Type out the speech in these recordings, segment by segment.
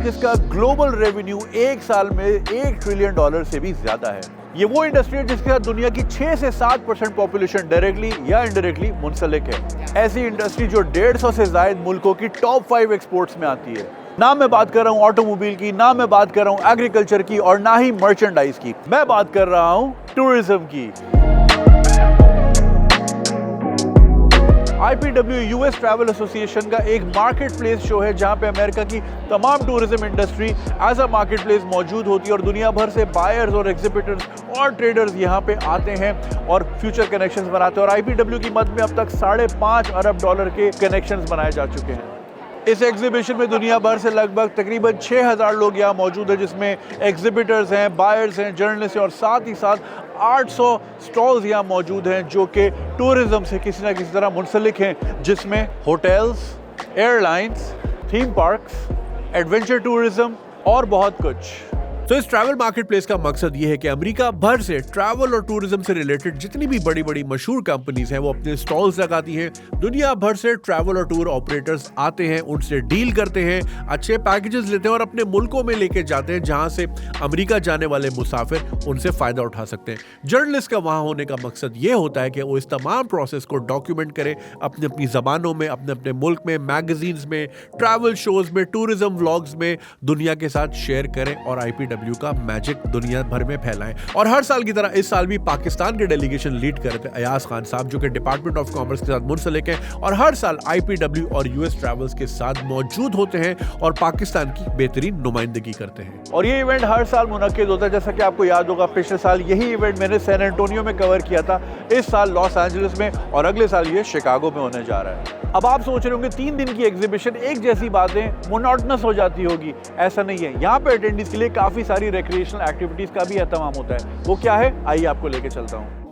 जिसका global revenue एक साल में $1 ट्रिलियन से भी ज्यादा है। ये वो इंडस्ट्री है जिसके साथ दुनिया की 6 से 7% पॉपुलेशन डायरेक्टली या इनडायरेक्टली मुंसलिक है। ऐसी इंडस्ट्री जो 150 से ज्यादा मुल्कों की टॉप 5 एक्सपोर्ट्स में आती है। ना मैं बात कर रहा हूँ ऑटोमोबाइल की, ना मैं बात कर रहा हूँ एग्रीकल्चर की, और ना ही मर्चेंडाइज की। मैं बात कर रहा हूँ टूरिज्म की। IPW यूएस ट्रैवल एसोसिएशन का एक मार्केट प्लेस शो है जहां पे अमेरिका की तमाम tourism industry as a market place मौजूद होती है और दुनिया भर से बायर्स और एग्जिबिटर्स और ट्रेडर्स यहां पे आते हैं और फ्यूचर कनेक्शंस बनाते हैं। और IPW की मद में अब तक $5.5 अरब के कनेक्शंस बनाए जा चुके हैं। इस एग्जीबिशन में दुनिया भर से लगभग तकरीबन 6000 लोग यहाँ मौजूद हैं, जिसमें एग्जिबिटर्स हैं, बायर्स हैं, जर्नलिस्ट हैं और साथ ही साथ 800 स्टॉल्स यहाँ मौजूद हैं जो कि टूरिज्म से किसी ना किसी तरह मुंसलिक हैं, जिसमें hotels, airlines, theme parks, adventure tourism और बहुत कुछ। तो इस ट्रैवल मार्केट प्लेस का मकसद ये है कि अमेरिका भर से ट्रैवल और टूरिज्म से रिलेटेड जितनी भी बड़ी बड़ी मशहूर कंपनीज हैं वो अपने स्टॉल्स लगाती हैं। दुनिया भर से ट्रैवल और टूर ऑपरेटर्स आते हैं, उनसे डील करते हैं, अच्छे पैकेजेस लेते हैं और अपने मुल्कों में लेके जाते हैं जहां से अमेरिका जाने वाले मुसाफिर उनसे फायदा उठा सकते हैं। जर्नलिस्ट का वहां होने का मकसद ये होता है कि वो इस तमाम प्रोसेस को डॉक्यूमेंट करें अपनी अपनी जबानों में, अपने अपने मुल्क में, मैगजीन्स में, ट्रैवल शोज में, टूरिज्म व्लॉग्स में दुनिया के साथ शेयर करें और IPW का मैजिक दुनिया भर में फैलाएं। और हर साल की तरह इस साल भी पाकिस्तान के डेलीगेशन लीड कर रहे थे अयाज खान साहब, जो कि डिपार्टमेंट ऑफ कॉमर्स के साथ मुंसलिक हैं और हर साल IPW और US ट्रैवल्स के साथ मौजूद होते हैं और पाकिस्तान की बेहतरीन नुमाइंदगी करते हैं। और ये इवेंट हर साल मुनक्किद होता है। जैसा कि आपको याद होगा, पिछले साल यही इवेंट मैंने सैन एंटोनियो में कवर किया था, इस साल लॉस एंजलिस में और अगले साल ये शिकागो में होने जा रहा है। अब आप सोच रहे होंगे 3 दिन की एग्जीबिशन, एक जैसी बातें मोनोटोनस हो जाती होगी। ऐसा नहीं है, यहाँ पे अटेंडीज के लिए काफी सारी रिक्रिएशनल एक्टिविटीज का भी एहतमाम होता है। वो क्या है, आइए आपको लेके चलता हूँ।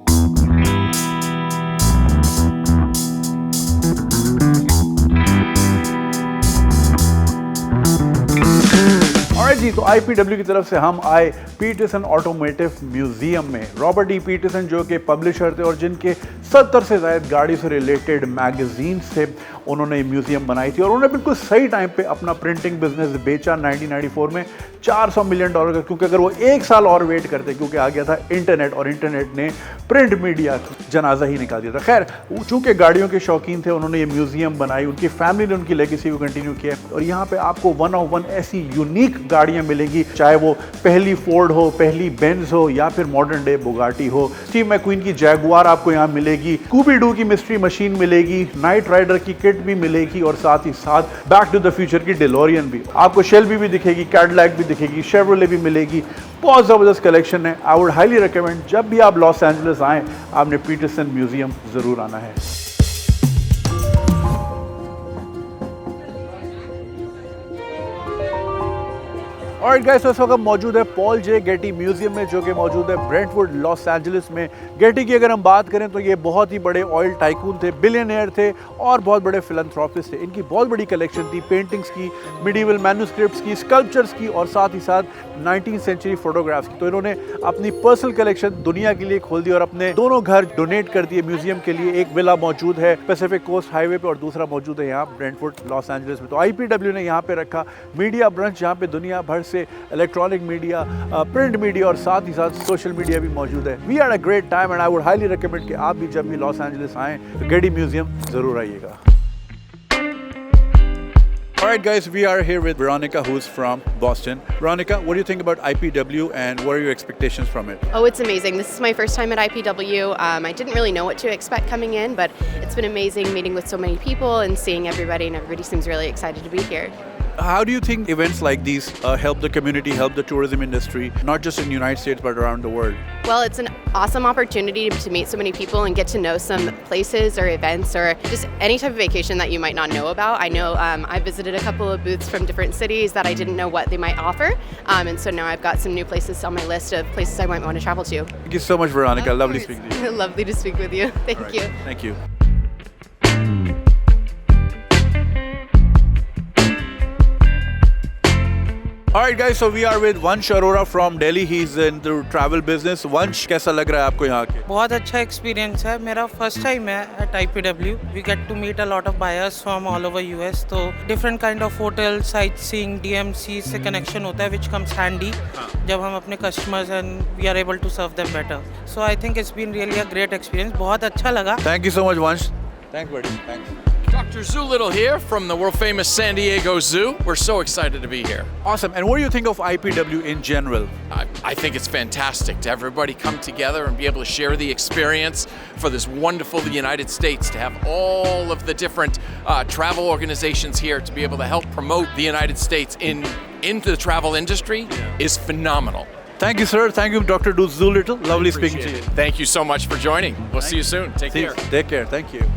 जी, तो IPW की तरफ से हम आए पीटरसन ऑटोमोटिव म्यूजियम में। Robert E. पीटरसन जो कि पब्लिशर थे और जिनके 70 से ज्यादा गाड़ी से रिलेटेड मैगजीन्स थे, उन्होंने म्यूजियम बनाई थी और उन्होंने बिल्कुल सही टाइम पे अपना प्रिंटिंग बिजनेस बेचा 1994 में $400 मिलियन का, क्योंकि अगर वो एक साल और वेट करते, क्योंकि आ गया था इंटरनेट और इंटरनेट ने प्रिंट मीडिया जनाजा ही निकाल दिया था। खैर, चूंकि गाड़ियों के शौकीन थे, उन्होंने ये म्यूजियम बनाई, उनकी फैमिली ने उनकी लेगेसी को कंटिन्यू किया और यहाँ पे आपको 1 of 1 ऐसी यूनिक गाड़ियाँ मिलेंगी, चाहे वो पहली फोर्ड हो, पहली बेंज हो या फिर मॉडर्न डे बुगाटी हो। स्टीव मैक्वीन की जैगुआर आपको यहाँ मिलेगी, स्कूबी डू की मिस्ट्री मशीन मिलेगी, नाइट राइडर की किट भी मिलेगी और साथ ही साथ बैक टू द फ्यूचर की डेलोरियन भी आपको, शेल्बी भी दिखेगी, कैडिलैक भी दिखेगी, शेवरोले भी मिलेगी। बहुत ज़बरदस्त कलेक्शन है। आई वुड हाईली रिकमेंड, जब भी आप लॉस एंजलिस आएँ आपने पीटरसन म्यूजियम ज़रूर आना है। और गाइस, इस वक्त मौजूद है पॉल जे गेटी म्यूजियम में, जो कि मौजूद है ब्रेंटवुड, लॉस एंजलिस में। गेटी की अगर हम बात करें तो ये बहुत ही बड़े ऑयल टाइकून थे, बिलियनियर थे और बहुत बड़े फिलैंथ्रोपिस्ट थे। इनकी बहुत बड़ी कलेक्शन थी पेंटिंग्स की, मिडीवल मैन्युस्क्रिप्ट्स की, स्कल्पचर्स की और साथ ही साथ 19th सेंचुरी फोटोग्राफ्स की। तो इन्होंने अपनी पर्सनल कलेक्शन दुनिया के लिए खोल दी और अपने दोनों घर डोनेट कर दिए म्यूजियम के लिए। एक विला मौजूद है पैसिफिक कोस्ट हाईवे पे और दूसरा मौजूद है यहाँ ब्रेंटवुड, लॉस एंजलिस में। तो IPW ने यहाँ पे रखा मीडिया ब्रंच, जहाँ पे दुनिया भर से इलेक्ट्रॉनिक मीडिया, प्रिंट मीडिया और साथ ही साथ सोशल मीडिया भी मौजूद है। We had a great time and I would highly recommend कि आप भी जब भी लॉस एंजलिस आएं तो गेटी म्यूजियम जरूर आइएगा। Alright guys, we are here with Veronica, who's from Boston. Veronica, what do you think about IPW and what are your expectations from it? Oh, it's amazing. This is my first time at IPW. I didn't really know what to expect coming in, but it's been amazing meeting with so many people and seeing everybody, and everybody seems really excited to be here. How do you think events like these help the community, help the tourism industry, not just in the United States but around the world? Well, it's an awesome opportunity to meet so many people and get to know some places or events or just any type of vacation that you might not know about. I know I visited a couple of booths from different cities that I didn't know what they might offer, and so now I've got some new places on my list of places I might want to travel to. Thank you so much, Veronica. Lovely speaking to you. Lovely to speak with you. Thank you. Thank you. All right, guys, so we are with Vansh Arora from Delhi. He's in the travel business. Vansh, कैसा लग रहा है आपको यहाँ के? बहुत अच्छा experience है. मेरा फर्स्ट टाइम है at IPW. We get to meet a lot of buyers from all over US. तो different kind of hotel, sightseeing, DMC से connection होता है, which comes handy जब हम अपने customers and we are able to serve them better. So I think it's been really a great experience. बहुत अच्छा लगा. Thank you so much, Vansh. Thanks, buddy. Thanks. Dr. Zoolittle here from the world famous San Diego Zoo. We're so excited to be here. Awesome. And what do you think of IPW in general? I think it's fantastic to everybody come together and be able to share the experience for this wonderful United States, to have all of the different travel organizations here to be able to help promote the United States into the travel industry is phenomenal. Thank you, sir. Thank you, Dr. Zoolittle. Lovely speaking to you. Thank you so much for joining. We'll see you soon. Take care. Take care. Thank you.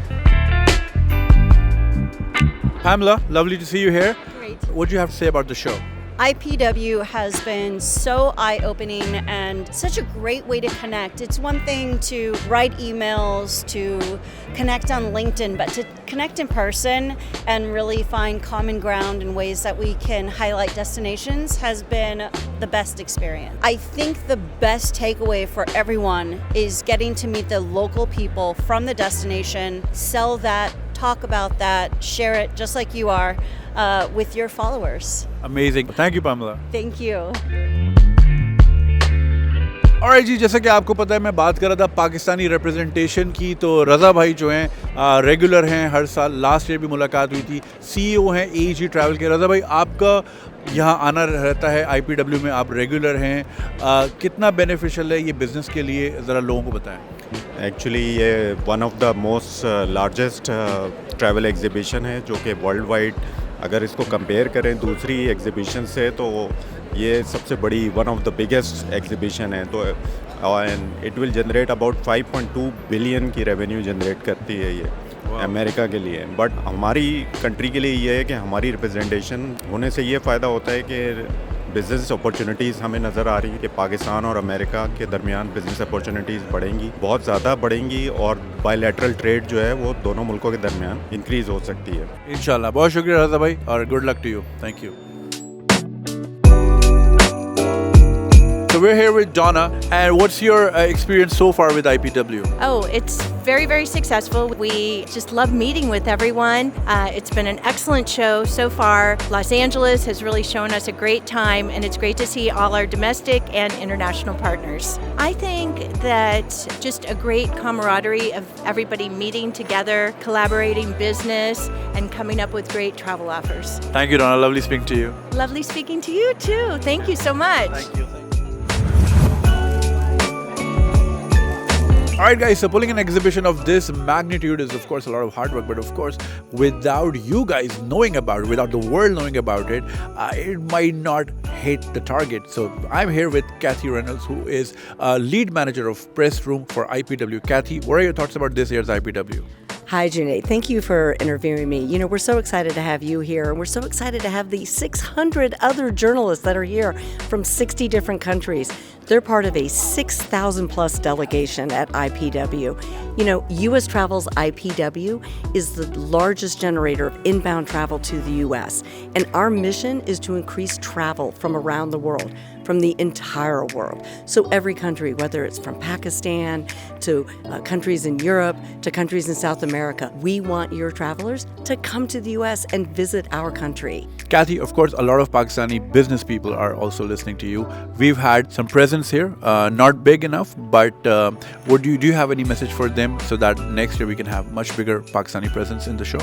Pamela, lovely to see you here. Great. What do you have to say about the show? IPW has been so eye-opening and such a great way to connect. It's one thing to write emails, to connect on LinkedIn, but to connect in person and really find common ground in ways that we can highlight destinations has been the best experience. I think the best takeaway for everyone is getting to meet the local people from the destination, sell that, talk about that, share it just like you are with your followers. Amazing. Thank you, Pamela. Thank you. Alright जी, जैसा कि आपको पता है मैं बात कर रहा था पाकिस्तानी रिप्रेजेंटेशन की, तो रज़ा भाई जो हैं रेगुलर हैं, हर साल लास्ट ईयर भी मुलाकात हुई थी. CEO हैं AEG ट्रैवल के. रज़ा भाई, आपका यहाँ आना रहता है IPW में, आप रेगुलर हैं, कितना बेनिफिशियल है ये बिज़नेस के लिए, ज़रा लोगों को बताएं. एक्चुअली ये one of the most largest travel exhibition है जो कि वर्ल्ड वाइड अगर इसको कंपेयर करें दूसरी एग्जीबिशन से तो ये सबसे बड़ी one of the biggest exhibition है. तो and it will generate about 5.2 billion की रेवेन्यू जनरेट करती है ये अमेरिका के लिए. बट हमारी कंट्री के लिए ये है कि हमारी रिप्रेजेंटेशन होने से ये फ़ायदा होता है कि बिज़नेस अपॉर्चुनिटीज़ हमें नज़र आ रही है कि पाकिस्तान और अमेरिका के दरमियान बिज़नेस अपॉर्चुनिटीज़ बढ़ेंगी, बहुत ज़्यादा बढ़ेंगी, और बायलैटरल ट्रेड जो है वो दोनों मुल्कों के दरमियान इंक्रीज़ हो सकती है. इंशाल्लाह. बहुत शुक्रिया रज़ा भाई और good luck to you. Thank you. So we're here with Donna, and what's your experience so far with IPW? Oh, it's very, very successful. We just love meeting with everyone. It's been an excellent show so far. Los Angeles has really shown us a great time, and it's great to see all our domestic and international partners. I think that just a great camaraderie of everybody meeting together, collaborating business, and coming up with great travel offers. Thank you, Donna. Lovely speaking to you. Lovely speaking to you too. Thank you so much. Thank you. Alright guys, so pulling an exhibition of this magnitude is of course a lot of hard work, but of course without you guys knowing about it, without the world knowing about it, it might not hit the target. So I'm here with Kathy Reynolds, who is lead manager of press room for IPW. Kathy, what are your thoughts about this year's IPW? Hi, Junaid. Thank you for interviewing me. You know, we're so excited to have you here, and we're so excited to have the 600 other journalists that are here from 60 different countries. They're part of a 6,000 plus delegation at IPW. You know, U.S. Travel's IPW is the largest generator of inbound travel to the U.S., and our mission is to increase travel from around the world, from the entire world. So every country, whether it's from Pakistan to countries in Europe to countries in South America, we want your travelers to come to the U.S. and visit our country. Kathy, of course, a lot of Pakistani business people are also listening to you. We've had some presence here, not big enough, but do you have any message for them so that next year we can have much bigger Pakistani presence in the show?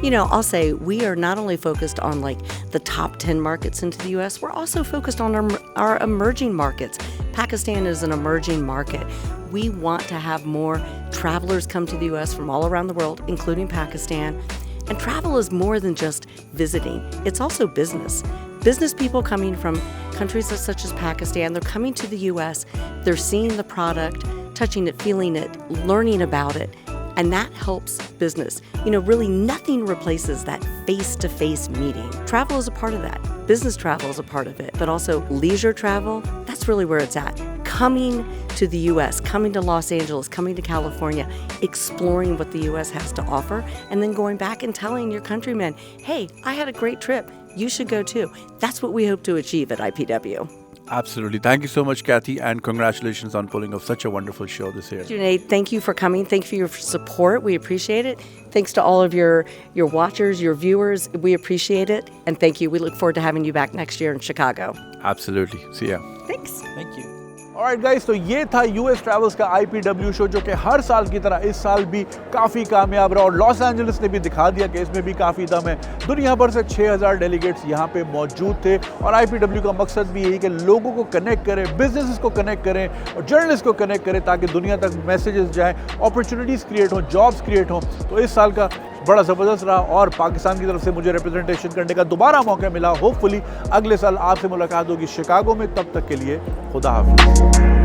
You know, I'll say we are not only focused on like the top 10 markets into the U.S., we're also focused on our emerging markets. Pakistan is an emerging market. We want to have more travelers come to the U.S. from all around the world, including Pakistan. And travel is more than just visiting. It's also business. Business people coming from countries such as Pakistan, they're coming to the U.S., they're seeing the product, touching it, feeling it, learning about it, and that helps business. You know, really nothing replaces that face-to-face meeting. Travel is a part of that. Business travel is a part of it, but also leisure travel, that's really where it's at. coming to the US, coming to Los Angeles, coming to California, exploring what the US has to offer, and then going back and telling your countrymen, hey, I had a great trip. You should go too. That's what we hope to achieve at IPW. Absolutely. Thank you so much, Kathy, and congratulations on pulling off such a wonderful show this year. Junaid, thank you for coming. Thank you for your support. We appreciate it. Thanks to all of your watchers, your viewers. We appreciate it. And thank you. We look forward to having you back next year in Chicago. Absolutely. See ya. Thanks. Thank you. Alright guys, तो ये था US Travels का IPW show जो कि हर साल की तरह इस साल भी काफ़ी कामयाब रहा और लॉस एंजलिस ने भी दिखा दिया कि इसमें भी काफ़ी दम है। दुनिया भर से 6000 डेलीगेट्स यहाँ पे मौजूद थे और IPW का मकसद भी यही कि लोगों को कनेक्ट करें, बिजनेसेस को कनेक्ट करें और जर्नलिस्ट को कनेक्ट करें ताकि दुनिया तक मैसेजेस जाएँ, अपॉर्चुनिटीज़ क्रिएट हों, जॉब्स क्रिएट हों। तो इस साल का बड़ा ज़बरदस्त रहा और पाकिस्तान की तरफ से मुझे रिप्रेजेंटेशन करने का दोबारा मौका मिला। होपफुली अगले साल आपसे मुलाकात होगी शिकागो में। तब तक के लिए खुदा हाफिज़।